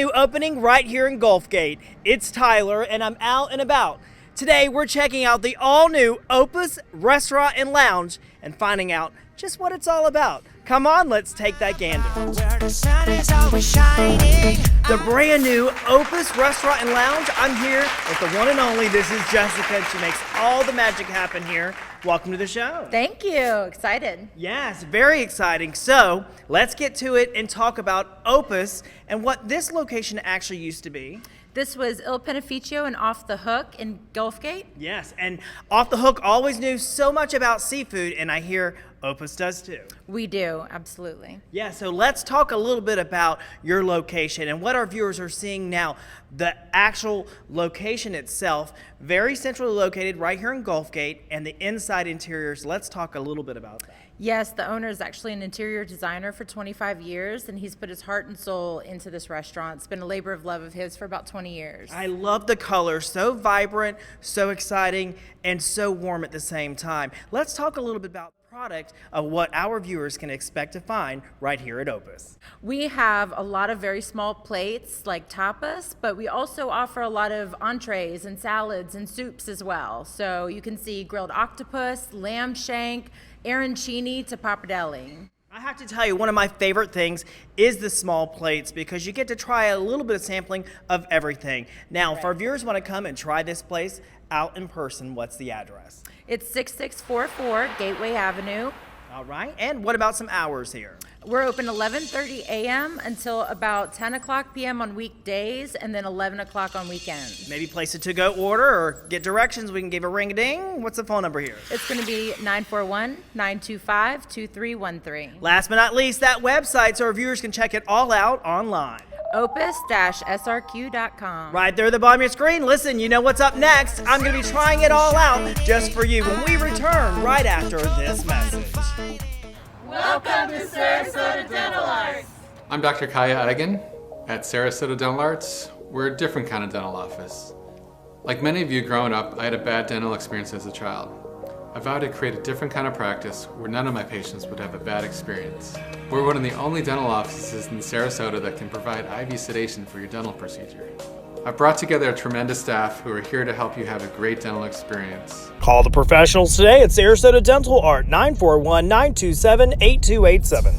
new opening right here in Gulfgate. It's Tyler and I'm out and about. Today we're checking out the all-new Opus Restaurant and Lounge and finding out just what it's all about. Come on, let's take that gander. The brand new Opus Restaurant and Lounge. I'm here with the one and only. This is Jessica, and she makes all the magic happen here. Welcome to the show. Thank you. Excited. Yes, very exciting. So let's get to it and talk about Opus and what this location actually used to be. This was Il Beneficio and Off the Hook in Gulfgate. Yes, and Off the Hook always knew so much about seafood, and I hear Opus does too. We do, absolutely. Yeah, so let's talk a little bit about your location and what our viewers are seeing now. The actual location itself, very centrally located right here in Gulfgate, and the inside interiors, let's talk a little bit about that. Yes, the owner is actually an interior designer for 25 years, and he's put his heart and soul into this restaurant. It's been a labor of love of his for about 20 years. I love the colors, so vibrant, so exciting, and so warm at the same time. Let's talk a little bit about the product of what our viewers can expect to find right here at Opus. We have a lot of very small plates like tapas, but we also offer a lot of entrees and salads and soups as well. So you can see grilled octopus, lamb shank, arancini to pappardelle. I have to tell you, one of my favorite things is the small plates because you get to try a little bit of sampling of everything. Now, if our viewers want to come and try this place out in person, what's the address? It's 6644 Gateway Avenue. All right, and what about some hours here? We're open 11:30 a.m. until about 10 o'clock p.m. on weekdays and then 11 o'clock on weekends. Maybe place a to-go order or get directions. We can give a ring-a-ding. What's the phone number here? It's going to be 941-925-2313. Last but not least, that website so our viewers can check it all out online. Opus-srq.com. Right there at the bottom of your screen. Listen, you know what's up next. I'm going to be trying it all out just for you when we return right after this message. Welcome to Sarasota Dental Arts. I'm Dr. Kaya Edigan at Sarasota Dental Arts. We're a different kind of dental office. Like many of you growing up, I had a bad dental experience as a child. I vowed to create a different kind of practice where none of my patients would have a bad experience. We're one of the only dental offices in Sarasota that can provide IV sedation for your dental procedure. I've brought together a tremendous staff who are here to help you have a great dental experience. Call the professionals today at Sarasota Dental Art, 941-927-8287.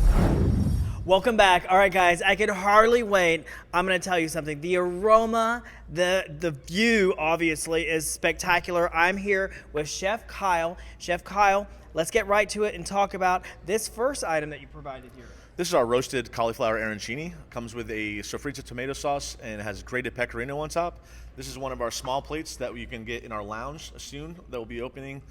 Welcome back. All right, guys, I could hardly wait. I'm going to tell you something. The aroma, the view, obviously, is spectacular. I'm here with Chef Kyle. Chef Kyle, let's get right to it and talk about this first item that you provided here. This is our roasted cauliflower arancini. Comes with a sofrito tomato sauce and it has grated pecorino on top. This is one of our small plates that you can get in our lounge soon that will be opening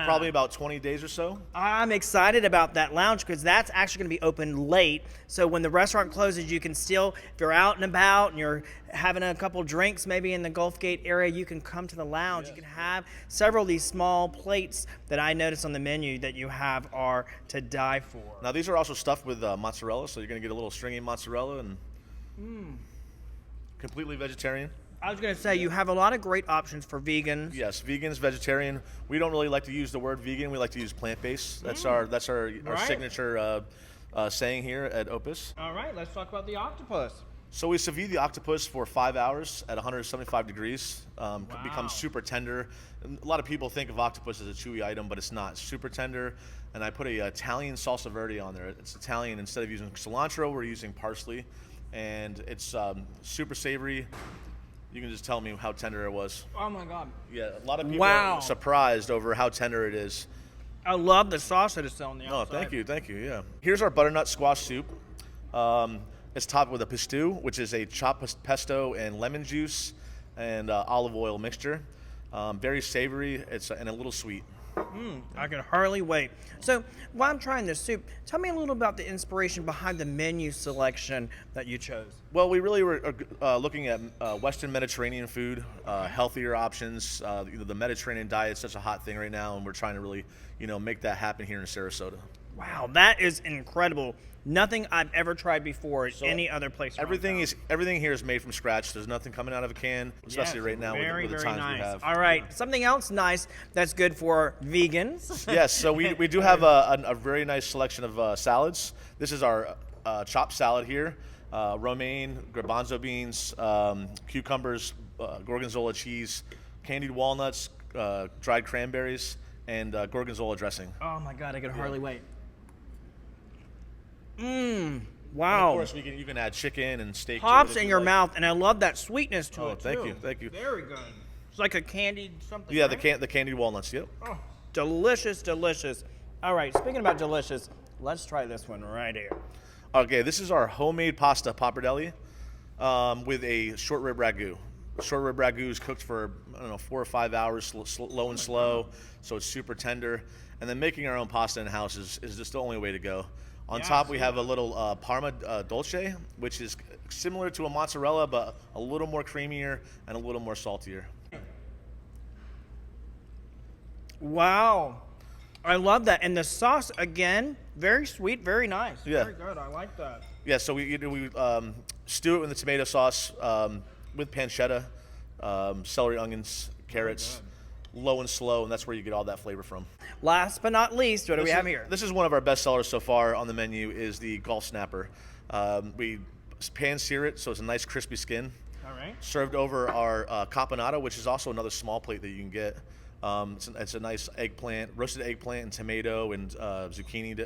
probably about 20 days or so. I'm excited about that lounge because that's actually going to be open late. So when the restaurant closes, you can still, if you're out and about and you're having a couple drinks maybe in the Gulfgate area, you can come to the lounge. Yes. You can have several of these small plates that I noticed on the menu that you have are to die for. Now these are also stuffed with mozzarella, so you're going to get a little stringy mozzarella and completely vegetarian. I was going to say, you have a lot of great options for vegans. Yes, vegans, vegetarian. We don't really like to use the word vegan. We like to use plant-based. That's our signature saying here at Opus. All right, let's talk about the octopus. So we sous vide the octopus for 5 hours at 175 degrees. It becomes super tender. A lot of people think of octopus as a chewy item, but it's not. It's super tender. And I put a Italian salsa verde on there. It's Italian. Instead of using cilantro, we're using parsley. And it's super savory. You can just tell me how tender it was. Oh my God. Yeah, a lot of people are surprised over how tender it is. I love the sauce that is on the outside. Oh, thank you, yeah. Here's our butternut squash soup. It's topped with a pesto, which is a chopped pesto and lemon juice and olive oil mixture. Very savory, and a little sweet. I can hardly wait. So while I'm trying this soup, tell me a little about the inspiration behind the menu selection that you chose. Well, we really were looking at Western Mediterranean food, healthier options. The Mediterranean diet is such a hot thing right now, and we're trying to really, make that happen here in Sarasota. Wow, that is incredible. Nothing I've ever tried before at any other place. Everything here is made from scratch. There's nothing coming out of a can, especially right now with the times we have. All right, something else nice that's good for vegans. Yes, so we do have a very nice selection of salads. This is our chopped salad here. romaine, garbanzo beans, cucumbers, gorgonzola cheese, candied walnuts, dried cranberries, and gorgonzola dressing. Oh my God, I can hardly wait. Wow. And of course, you can add chicken and steak. to it Pops if in you your like. mouth, and I love that sweetness to Oh, it thank too. you, thank you. Very good. It's like a candied something. Yeah, right? the candied walnuts. Yep. Oh, delicious, delicious. All right, speaking about delicious, let's try this one right here. Okay, this is our homemade pasta pappardelle with a short rib ragu. Short rib ragu is cooked for, I don't know, 4 or 5 hours, low and slow, so it's super tender. And then making our own pasta in house is just the only way to go. On top, we have a little Parma dolce, which is similar to a mozzarella, but a little more creamier and a little more saltier. Wow. I love that. And the sauce, again, very sweet, very nice. Yeah. Very good. I like that. Yeah, so we stew it in the tomato sauce with pancetta, celery, onions, carrots, low and slow, and that's where you get all that flavor from. Last but not least, what do we have here? This is one of our best sellers so far on the menu is the Gulf Snapper. We pan sear it so it's a nice crispy skin. All right. Served over our caponata, which is also another small plate that you can get. It's a nice eggplant, roasted eggplant and tomato and zucchini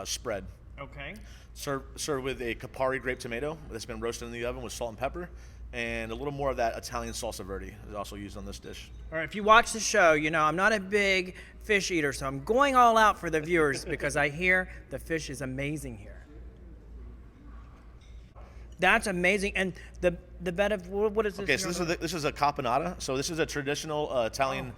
spread. Okay. Served with a Campari grape tomato that's been roasted in the oven with salt and pepper, and a little more of that Italian salsa verde is also used on this dish. All right, if you watch the show, you know I'm not a big fish eater, so I'm going all out for the viewers because I hear the fish is amazing here. That's amazing. And the bed of, what is this? Okay, so this is a caponata. So this is a traditional Italian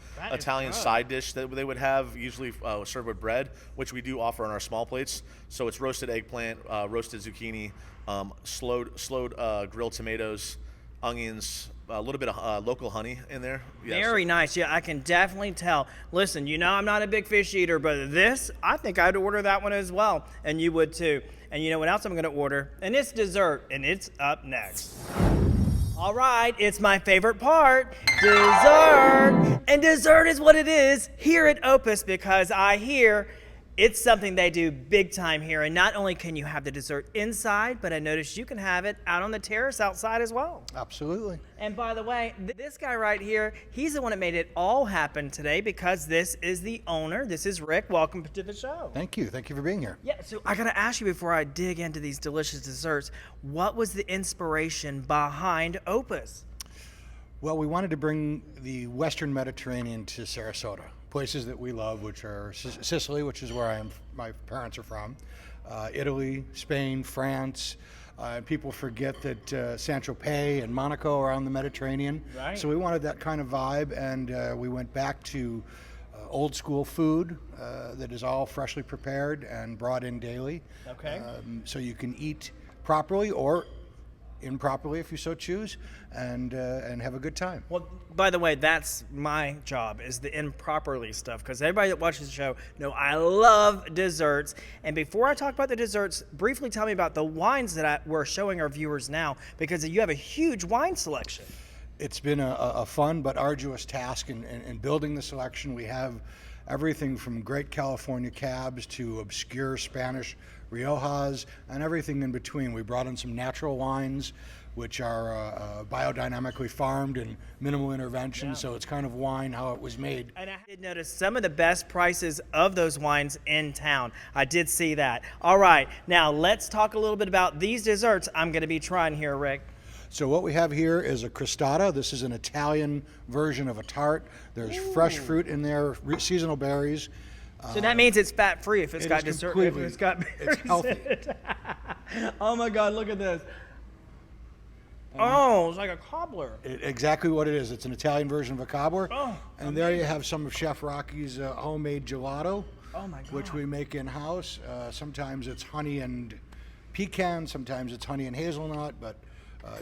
side dish that they would have, usually served with bread, which we do offer on our small plates. So it's roasted eggplant, roasted zucchini, slowed grilled tomatoes, onions, a little bit of local honey in there. Yeah, Very nice. Yeah, I can definitely tell. Listen, you know I'm not a big fish eater, but this, I think I'd order that one as well, and you would too. And you know what else I'm going to order? And it's dessert, and it's up next. All right, it's my favorite part, dessert. And dessert is what it is here at Opus because I hear it's something they do big time here. And not only can you have the dessert inside, but I noticed you can have it out on the terrace outside as well. Absolutely. And by the way, this guy right here, he's the one that made it all happen today because this is the owner. This is Rick. Welcome to the show. Thank you. Thank you for being here. Yeah, so I got to ask you before I dig into these delicious desserts, what was the inspiration behind Opus? Well, we wanted to bring the Western Mediterranean to Sarasota, places that we love, which are Sicily, which is where my parents are from, Italy, Spain, France. People forget that Saint-Tropez and Monaco are on the Mediterranean. Right. So we wanted that kind of vibe, and we went back to old school food that is all freshly prepared and brought in daily. Okay. So you can eat properly or improperly if you so choose, and have a good time. Well, by the way, that's my job, is the improperly stuff, because everybody that watches the show know I love desserts. And before I talk about the desserts, briefly tell me about the wines that we're showing our viewers now, because you have a huge wine selection. It's been a fun but arduous task in building the selection. We have everything from great California cabs to obscure Spanish Riojas and everything in between. We brought in some natural wines, which are biodynamically farmed and minimal intervention, so it's kind of wine how it was made. And I did notice some of the best prices of those wines in town. I did see that. All right, now let's talk a little bit about these desserts I'm going to be trying here, Rick. So what we have here is a crostata. This is an Italian version of a tart. There's fresh fruit in there, seasonal berries. So that means it's fat-free if it's It got is dessert. If completely- it's got it's berries healthy. in it. Oh my God, look at this. Oh, it's like a cobbler. Exactly what it is. It's an Italian version of a cobbler. Oh, and there you have some of Chef Rocky's homemade gelato, Oh my God. which we make in-house. Sometimes it's honey and pecan, sometimes it's honey and hazelnut, but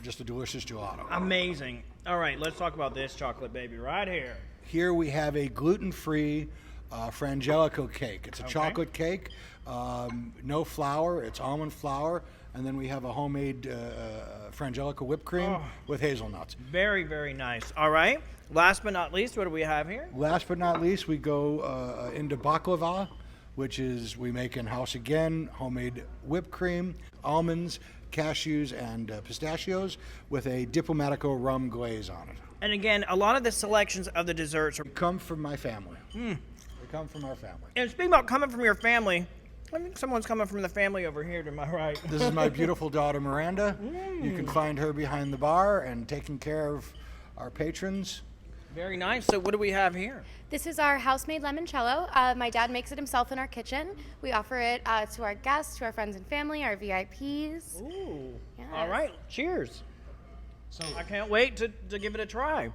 just a delicious gelato. Amazing. All right, let's talk about this chocolate baby right here. Here we have a gluten-free frangelico cake. It's a chocolate cake, no flour, it's almond flour, and then we have a homemade frangelico whipped cream with hazelnuts. Very, very nice. All right, last but not least, what do we have here? Last but not least, we go into baklava, which is we make in-house again, homemade whipped cream, almonds, cashews, and pistachios with a Diplomatico rum glaze on it. And again, a lot of the selections of the desserts are. Come from my family. They come from our family. And speaking about coming from your family, I think someone's coming from the family over here to my right. This is my beautiful daughter, Miranda. You can find her behind the bar and taking care of our patrons. Very nice. So what do we have here? This is our house-made limoncello. My dad makes it himself in our kitchen. We offer it to our guests, to our friends and family, our VIPs. Ooh. Yes. All right. Cheers. So I can't wait to give it a try.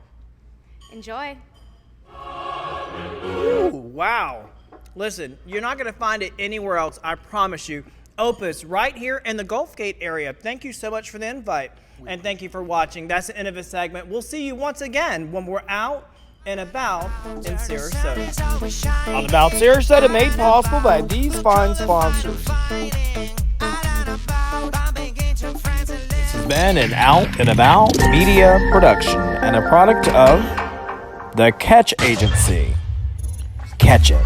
Enjoy. Ooh, wow. Listen, you're not going to find it anywhere else, I promise you. Opus, right here in the Gulf Gate area. Thank you so much for the invite, and thank you for watching. That's the end of this segment. We'll see you once again when we're out and about in Sarasota. Out and About Sarasota, made possible by these fine sponsors. This has been an Out and About media production and a product of the Catch Agency. Catch it.